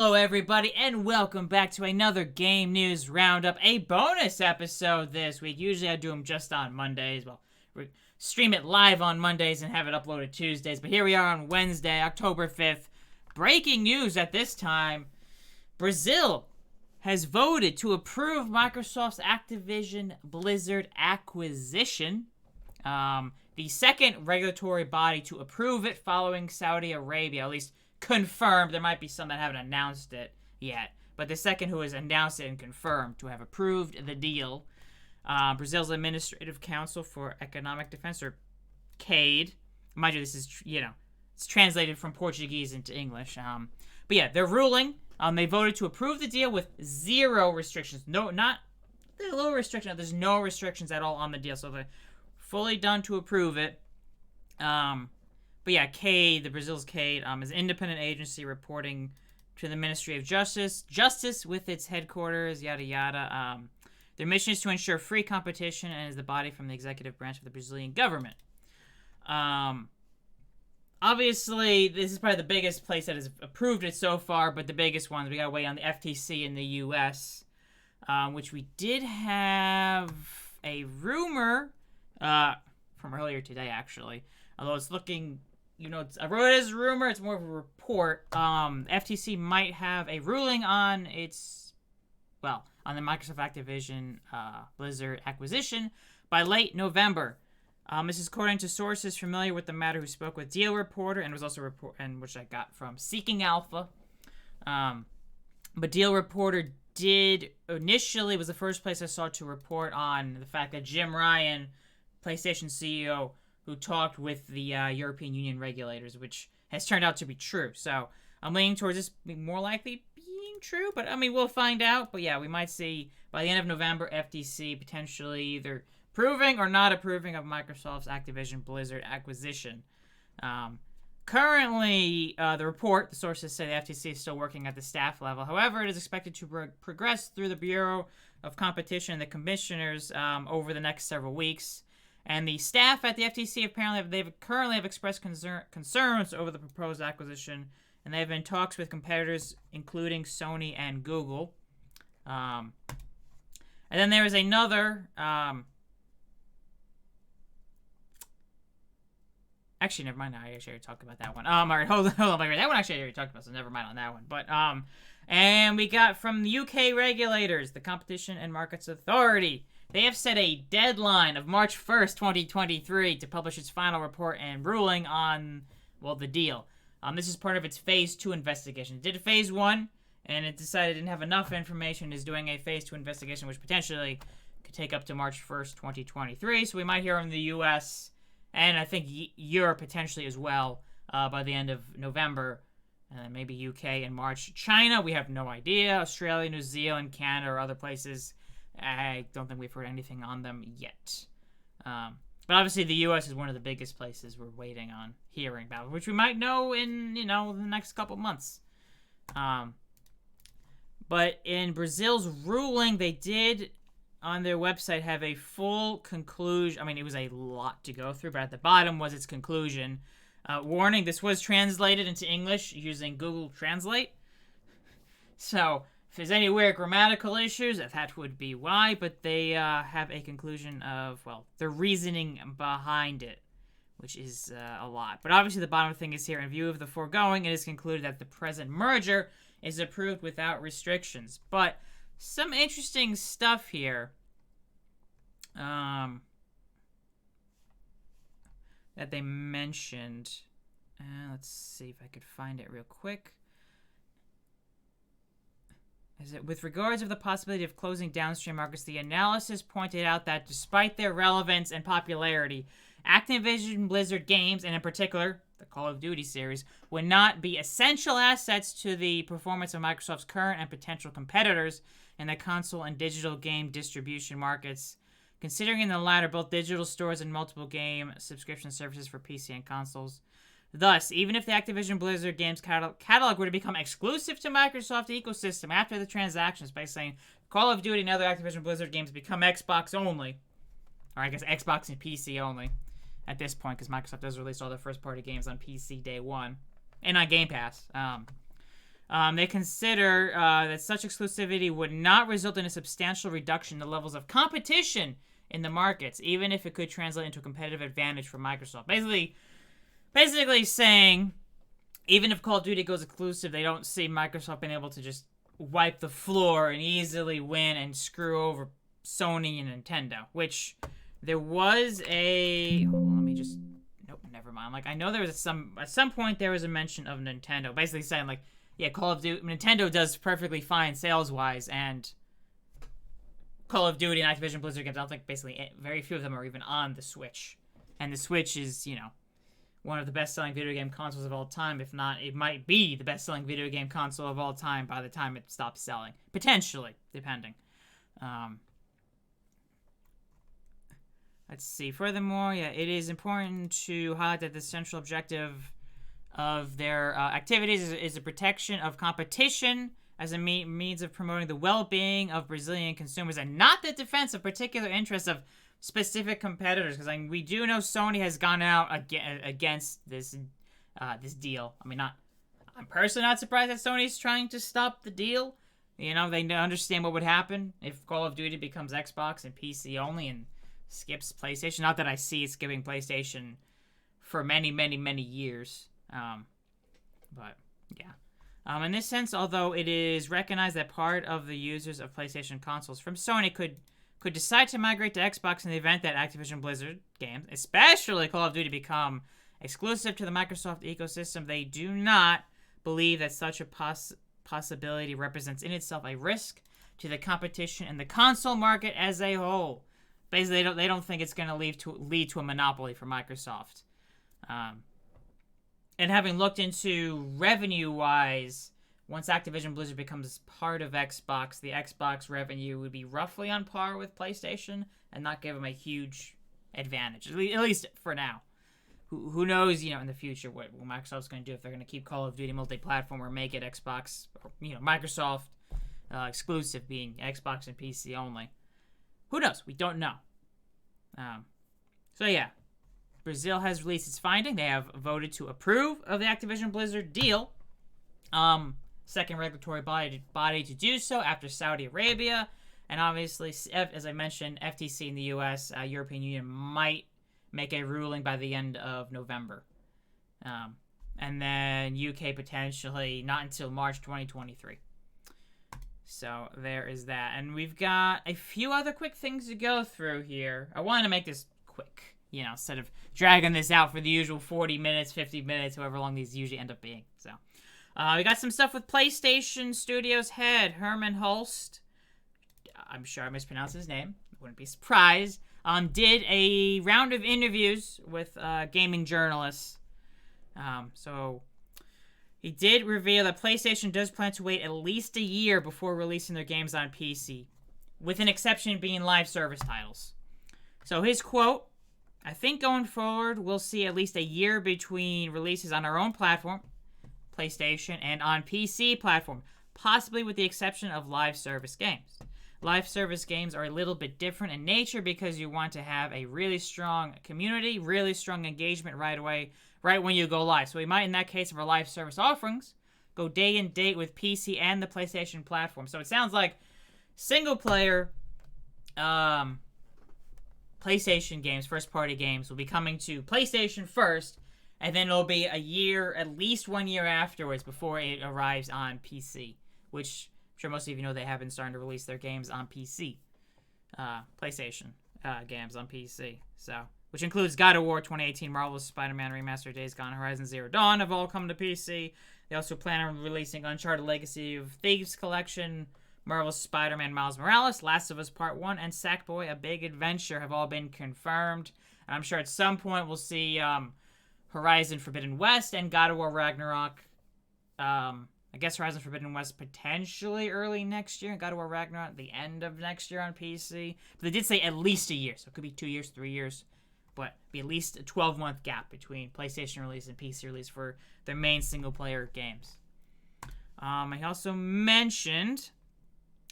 Hello everybody and welcome back to another Game News Roundup, a bonus episode this week. Usually I do them just on Mondays. Well, we stream it live on Mondays and have it uploaded Tuesdays. But here we are on Wednesday, October 5th. Breaking news at this time. Brazil has voted to approve Microsoft's Activision Blizzard acquisition. The second regulatory body to approve it following Saudi Arabia, at least confirmed. There might be some that haven't announced it yet, but the second who has announced it and confirmed to have approved the deal. Brazil's Administrative Council for Economic Defense, or CADE. Mind you, this is, it's translated from Portuguese into English. But yeah, their ruling, they voted to approve the deal with zero restrictions. No, not a little restriction. There's no restrictions at all on the deal, so they're fully done to approve it. But yeah, CADE, the Brazil's CADE, is an independent agency reporting to the Ministry of Justice with its headquarters, yada yada. Their mission is to ensure free competition and is the body from the executive branch of the Brazilian government. Obviously, this is probably the biggest place that has approved it so far, but the biggest ones, we gotta wait on the FTC in the U.S., which we did have a rumor from earlier today, actually. Although it's looking, I wrote it as a rumor, it's more of a report. FTC might have a ruling on on the Microsoft Activision Blizzard acquisition by late November. This is according to sources familiar with the matter who spoke with Deal Reporter and was also which I got from Seeking Alpha. But Deal Reporter initially was the first place I saw to report on the fact that Jim Ryan, PlayStation CEO, who talked with the European Union regulators, which has turned out to be true. So I'm leaning towards this being more likely being true, but we'll find out. But yeah, we might see by the end of November FTC potentially either approving or not approving of Microsoft's Activision Blizzard acquisition. Currently, the sources say the FTC is still working at the staff level. However, it is expected to progress through the Bureau of Competition and the commissioners over the next several weeks. And the staff at the FTC apparently currently have expressed concerns over the proposed acquisition, and they've been in talks with competitors, including Sony and Google. And then there is another. Actually, never mind. I actually already talked about that one. All right, hold on. That one actually I already talked about, so never mind on that one. But and we got from the UK regulators, the Competition and Markets Authority. They have set a deadline of March 1st, 2023 to publish its final report and ruling on, the deal. This is part of its Phase 2 investigation. It did a Phase 1, and it decided it didn't have enough information. It is doing a Phase 2 investigation, which potentially could take up to March 1st, 2023. So we might hear from the U.S., and I think Europe potentially as well, by the end of November. And then maybe UK in March. China, we have no idea. Australia, New Zealand, Canada, or other places, I don't think we've heard anything on them yet. But obviously the U.S. is one of the biggest places we're waiting on hearing about, which we might know in, the next couple months. But in Brazil's ruling, they did, on their website, have a full conclusion. It was a lot to go through, but at the bottom was its conclusion. Warning, this was translated into English using Google Translate. So if there's any weird grammatical issues, that would be why, but they have a conclusion of, the reasoning behind it, which is a lot. But obviously the bottom thing is here, in view of the foregoing, it is concluded that the present merger is approved without restrictions. But some interesting stuff here that they mentioned. Let's see if I could find it real quick. With regards of the possibility of closing downstream markets, the analysis pointed out that despite their relevance and popularity, Activision Blizzard games, and in particular the Call of Duty series, would not be essential assets to the performance of Microsoft's current and potential competitors in the console and digital game distribution markets. Considering in the latter both digital stores and multiple game subscription services for PC and consoles. Thus, even if the Activision Blizzard games catalog were to become exclusive to Microsoft ecosystem after the transactions, by saying Call of Duty and other Activision Blizzard games become Xbox only, or I guess Xbox and PC only at this point, because Microsoft does release all their first-party games on PC day one and on Game Pass. They consider that such exclusivity would not result in a substantial reduction in the levels of competition in the markets, even if it could translate into a competitive advantage for Microsoft. Basically saying, even if Call of Duty goes exclusive, they don't see Microsoft being able to just wipe the floor and easily win and screw over Sony and Nintendo, which there was a... Hold on, let me just... Nope, never mind. Like, I know there was at some point there was a mention of Nintendo, basically saying, like, yeah, Call of Duty... Nintendo does perfectly fine sales-wise, and Call of Duty and Activision Blizzard games, I don't think basically very few of them are even on the Switch. And the Switch is, you know, one of the best-selling video game consoles of all time. If not, it might be the best-selling video game console of all time by the time it stops selling. Potentially, depending. Let's see. Furthermore, yeah, it is important to highlight that the central objective of their activities is the protection of competition as a means of promoting the well-being of Brazilian consumers, and not the defense of particular interests of specific competitors. Because we do know Sony has gone out against this deal. I mean, I'm personally not surprised that Sony's trying to stop the deal. You know, they understand what would happen if Call of Duty becomes Xbox and PC only and skips PlayStation. Not that I see it skipping PlayStation for many, many, many years. But yeah. In this sense, although it is recognized that part of the users of PlayStation consoles from Sony could decide to migrate to Xbox in the event that Activision Blizzard games, especially Call of Duty, become exclusive to the Microsoft ecosystem, they do not believe that such a possibility represents in itself a risk to the competition in the console market as a whole. Basically, they don't think it's going to lead to a monopoly for Microsoft. And having looked into revenue-wise, once Activision Blizzard becomes part of Xbox, the Xbox revenue would be roughly on par with PlayStation and not give them a huge advantage, at least for now. Who knows, you know, in the future what Microsoft's going to do, if they're going to keep Call of Duty multi-platform or make it Xbox, or, you know, Microsoft exclusive, being Xbox and PC only. Who knows? We don't know. So yeah, Brazil has released its finding. They have voted to approve of the Activision Blizzard deal. Second regulatory body to do so after Saudi Arabia. And obviously, as I mentioned, FTC in the US, European Union might make a ruling by the end of November. And then UK potentially not until March 2023. So there is that. And we've got a few other quick things to go through here. I wanted to make this quick, you know, instead of dragging this out for the usual 40 minutes, 50 minutes, however long these usually end up being. So we got some stuff with PlayStation Studios head Herman Hulst. I'm sure I mispronounced his name. Wouldn't be surprised. Did a round of interviews with gaming journalists. So he did reveal that PlayStation does plan to wait at least a year before releasing their games on PC, with an exception being live service titles. So his quote, "I think going forward we'll see at least a year between releases on our own platform, PlayStation, and on PC platform, possibly with the exception of live service games. Live service games are a little bit different in nature because you want to have a really strong community, really strong engagement right away, right when you go live. So we might, in that case of our live service offerings, go day and date with PC and the PlayStation platform." So it sounds like single-player PlayStation games, first-party games, will be coming to PlayStation first, and then it'll be a year, at least 1 year afterwards, before it arrives on PC, which I'm sure most of you know they have been starting to release their games on PC. PlayStation games on PC. So, which includes God of War 2018, Marvel's Spider-Man Remastered, Days Gone, Horizon Zero Dawn have all come to PC. They also plan on releasing Uncharted Legacy of Thieves Collection, Marvel's Spider-Man Miles Morales, Last of Us Part 1, and Sackboy: A Big Adventure have all been confirmed. And I'm sure at some point we'll see Horizon Forbidden West and God of War Ragnarok. I guess Horizon Forbidden West potentially early next year, and God of War Ragnarok at the end of next year on PC. But they did say at least a year, so it could be 2 years, 3 years. But be at least a 12-month gap between PlayStation release and PC release for their main single-player games. He also mentioned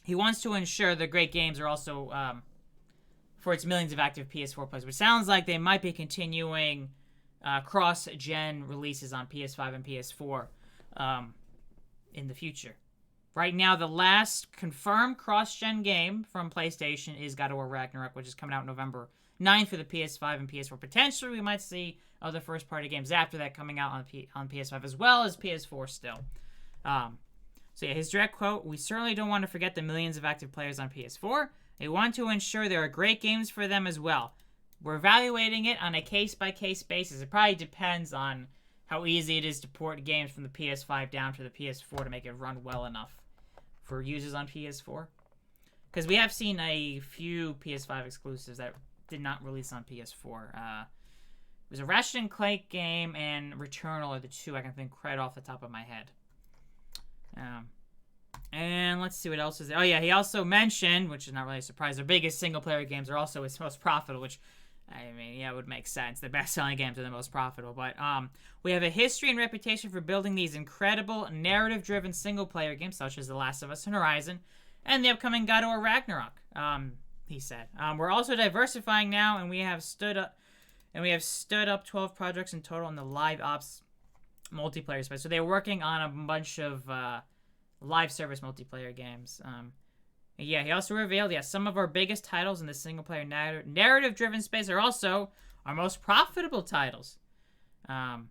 he wants to ensure the great games are also for its millions of active PS4 players, which sounds like they might be continuing cross-gen releases on PS5 and PS4. in the future. Right now, the last confirmed cross-gen game from PlayStation is God of War Ragnarok, which is coming out November 9th for the PS5 and PS4. Potentially, we might see other first-party games after that coming out on PS5 as well as PS4 still. So yeah, his direct quote, "We certainly don't want to forget the millions of active players on PS4. We want to ensure there are great games for them as well. We're evaluating it on a case-by-case basis." It probably depends on how easy it is to port games from the PS5 down to the PS4 to make it run well enough for users on PS4. Because we have seen a few PS5 exclusives that did not release on PS4. It was a Ratchet & Clank game and Returnal are the two I can think right off the top of my head. And let's see what else is there. Oh yeah, he also mentioned, which is not really a surprise, their biggest single-player games are also his most profitable, which, I mean, yeah, it would make sense. The best-selling games are the most profitable. But we have a history and reputation for building these incredible narrative-driven single-player games, such as The Last of Us and Horizon, and the upcoming God of War Ragnarok, he said. We're also diversifying now, and we have stood up 12 projects in total in the live ops multiplayer space. So they're working on a bunch of live service multiplayer games. Yeah, he also revealed, some of our biggest titles in the single-player narrative-driven space are also our most profitable titles. But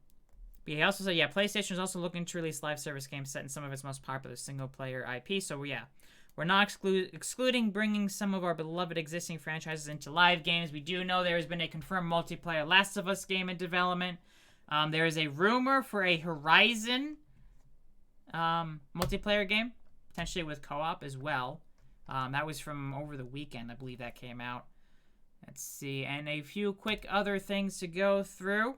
he also said, PlayStation is also looking to release live service games set in some of its most popular single-player IP. So, we're not excluding bringing some of our beloved existing franchises into live games. We do know there has been a confirmed multiplayer Last of Us game in development. There is a rumor for a Horizon multiplayer game, potentially with co-op as well. That was from over the weekend, I believe that came out. Let's see, and a few quick other things to go through.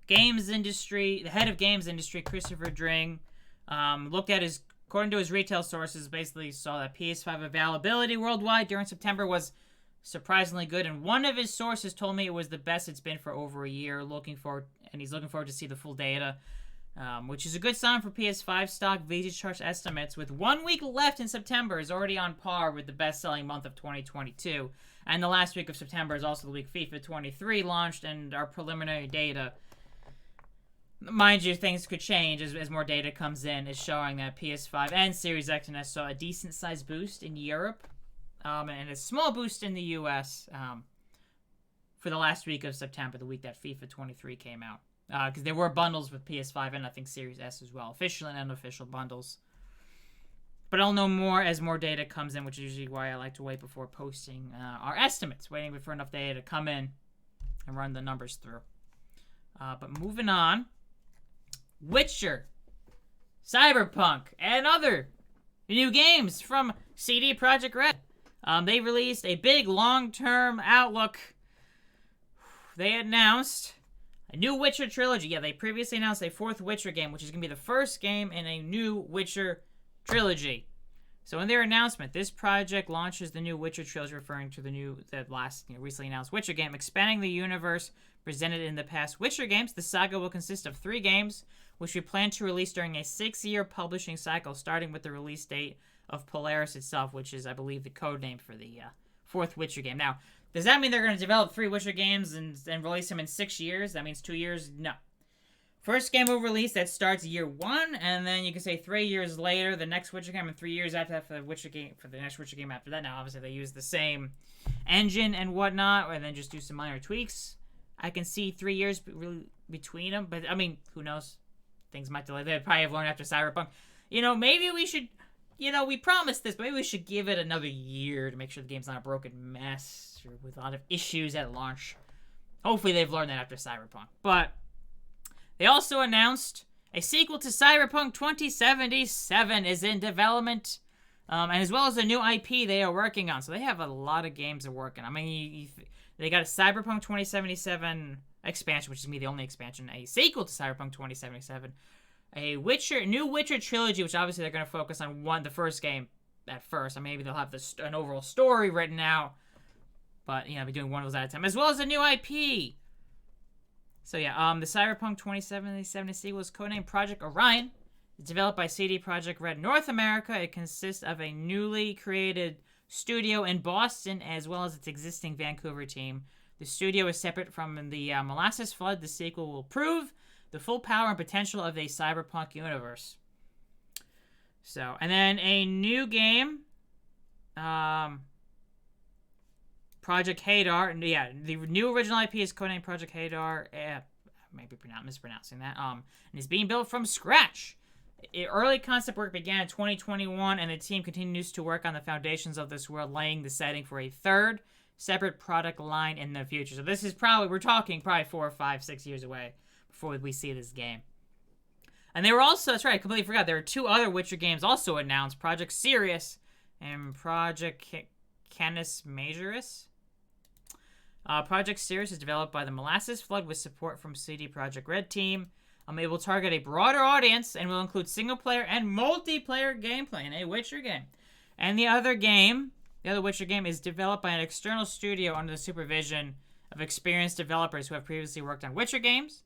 Games industry, the head of games industry, Christopher Dring, looked at his, according to his retail sources, basically saw that PS5 availability worldwide during September was surprisingly good, and one of his sources told me it was the best it's been for over a year. He's looking forward to see the full data, which is a good sign for PS5 stock. VG Charts estimates with 1 week left in September is already on par with the best-selling month of 2022, and the last week of September is also the week FIFA 23 launched, and our preliminary data, mind you, things could change as more data comes in, is showing that PS5 and Series X and S saw a decent-sized boost in Europe, and a small boost in the US for the last week of September, the week that FIFA 23 came out. Because there were bundles with PS5 and I think Series S as well. Official and unofficial bundles. But I'll know more as more data comes in, which is usually why I like to wait before posting our estimates. Waiting for enough data to come in and run the numbers through. But moving on. Witcher, Cyberpunk, and other new games from CD Projekt Red. They released a big long-term outlook. They announced a new Witcher trilogy. Yeah, they previously announced a fourth Witcher game, which is going to be the first game in a new Witcher trilogy. So in their announcement, this project launches the new Witcher trilogy, referring to the last recently announced Witcher game, expanding the universe presented in the past Witcher games. The saga will consist of 3 games, which we plan to release during a 6-year publishing cycle, starting with the release date of Polaris itself, which is, I believe, the code name for the fourth Witcher game. Now, does that mean they're going to develop 3 Witcher games and release them in 6 years? That means 2 years? No. First game will release, that starts year 1, and then you can say 3 years later, the next Witcher game, and 3 years after that for the next Witcher game after that. Now, obviously, they use the same engine and whatnot, or then just do some minor tweaks. I can see 3 years between them, but, I mean, who knows? Things might delay. They probably have learned after Cyberpunk. Maybe we should... we promised this, but maybe we should give it another year to make sure the game's not a broken mess or with a lot of issues at launch. Hopefully they've learned that after Cyberpunk. But they also announced a sequel to Cyberpunk 2077 is in development, and as well as a new IP they are working on. So they have a lot of games they're working on. I mean, they got a Cyberpunk 2077 expansion, which is going to be the only expansion, a sequel to Cyberpunk 2077, a new Witcher trilogy, which obviously they're going to focus on the first game at first. Or maybe they'll have an overall story written out. But, be doing one of those at a time. As well as a new IP. So, the Cyberpunk 2077 sequel is codenamed Project Orion. It's developed by CD Projekt Red North America. It consists of a newly created studio in Boston, as well as its existing Vancouver team. The studio is separate from the Molasses Flood. The sequel will prove the full power and potential of a cyberpunk universe. So, and then a new game, Project Hadar. Yeah, the new original IP is codenamed Project Hadar. Maybe mispronouncing that. And is being built from scratch. Early concept work began in 2021, and the team continues to work on the foundations of this world, laying the setting for a third separate product line in the future. So this is we're talking probably 4 or 5, 6 years away before we see this game. And they were also, that's right, I completely forgot, there were 2 other Witcher games also announced, Project Sirius and Project Canis Majoris. Project Sirius is developed by the Molasses Flood with support from CD Projekt Red team. It will target a broader audience and will include single-player and multiplayer gameplay in a Witcher game. And the other Witcher game, is developed by an external studio under the supervision of experienced developers who have previously worked on Witcher games.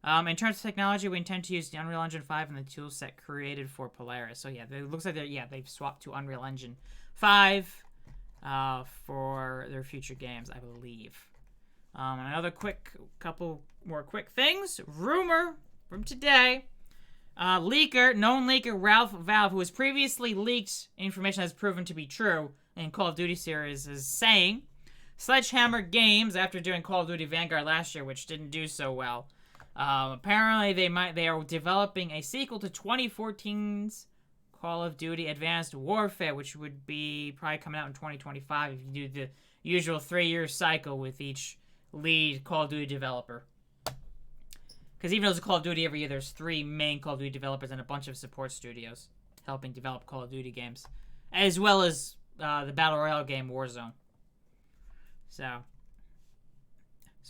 In terms of technology, we intend to use the Unreal Engine 5 and the toolset created for Polaris. So yeah, it looks like they've swapped to Unreal Engine 5 for their future games, I believe. Another couple more quick things. Rumor from today. Known leaker Ralph Valve, who has previously leaked information that has proven to be true in Call of Duty series, is saying Sledgehammer Games, after doing Call of Duty Vanguard last year, which didn't do so well, apparently they are developing a sequel to 2014's Call of Duty Advanced Warfare, which would be probably coming out in 2025 if you do the usual 3-year cycle with each lead Call of Duty developer. Because even though it's a Call of Duty every year, there's 3 main Call of Duty developers and a bunch of support studios helping develop Call of Duty games, as well as the Battle Royale game Warzone. So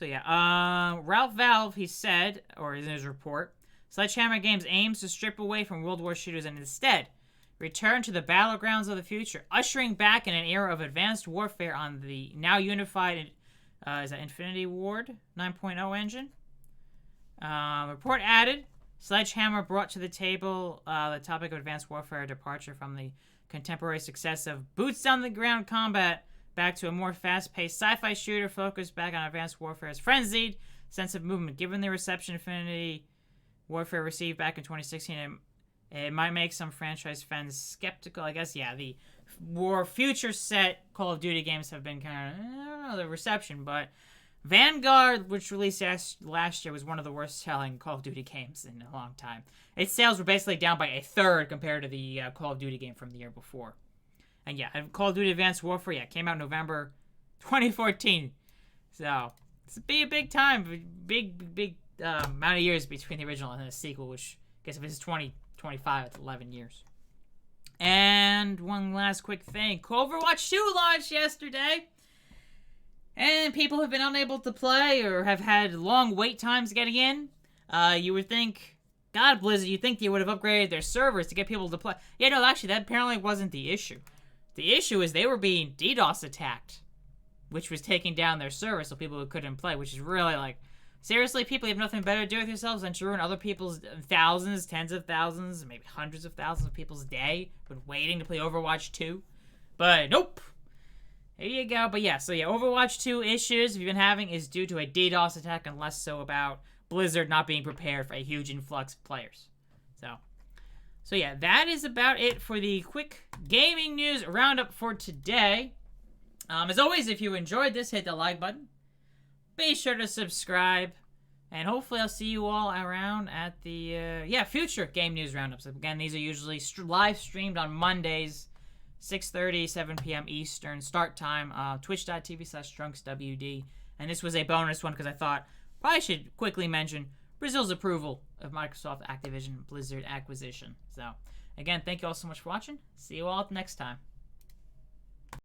yeah, Ralph Valve, he said, or in his report, Sledgehammer Games aims to strip away from World War shooters and instead return to the battlegrounds of the future, ushering back in an era of advanced warfare on the now unified, is that Infinity Ward 9.0 engine? Report added, Sledgehammer brought to the table the topic of advanced warfare, a departure from the contemporary success of boots-on-the-ground combat back to a more fast-paced sci-fi shooter focused back on advanced warfare's frenzied sense of movement. Given the reception Infinity Warfare received back in 2016, it might make some franchise fans skeptical. I guess, yeah, the more future-set Call of Duty games have been kind of, I don't know, the reception, but Vanguard, which released last year, was one of the worst-selling Call of Duty games in a long time. Its sales were basically down by a third compared to the Call of Duty game from the year before. And yeah, Call of Duty Advanced Warfare, came out in November 2014. So, it's a big time, big amount of years between the original and the sequel, which I guess if it's 2025, it's 11 years. And one last quick thing. Overwatch 2 launched yesterday. And people have been unable to play or have had long wait times getting in. You would think, God, Blizzard, you'd think they would have upgraded their servers to get people to play. Yeah, no, actually, that apparently wasn't the issue. The issue is they were being DDoS attacked, which was taking down their server so people couldn't play, which is really like, seriously, people, you have nothing better to do with yourselves than to ruin other people's thousands, tens of thousands, maybe hundreds of thousands of people's day, been waiting to play Overwatch 2. But nope. Here you go. But yeah, so yeah, Overwatch 2 issues you've been having is due to a DDoS attack and less so about Blizzard not being prepared for a huge influx of players. So yeah, that is about it for the quick gaming news roundup for today. As always, if you enjoyed this, hit the like button. Be sure to subscribe. And hopefully I'll see you all around at the future Game News Roundups. Again, these are usually live streamed on Mondays, 6:30, 7 p.m. Eastern start time, twitch.tv/TrunksWD. And this was a bonus one because I thought probably should quickly mention Brazil's approval of Microsoft Activision Blizzard acquisition. So, again, thank you all so much for watching. See you all next time.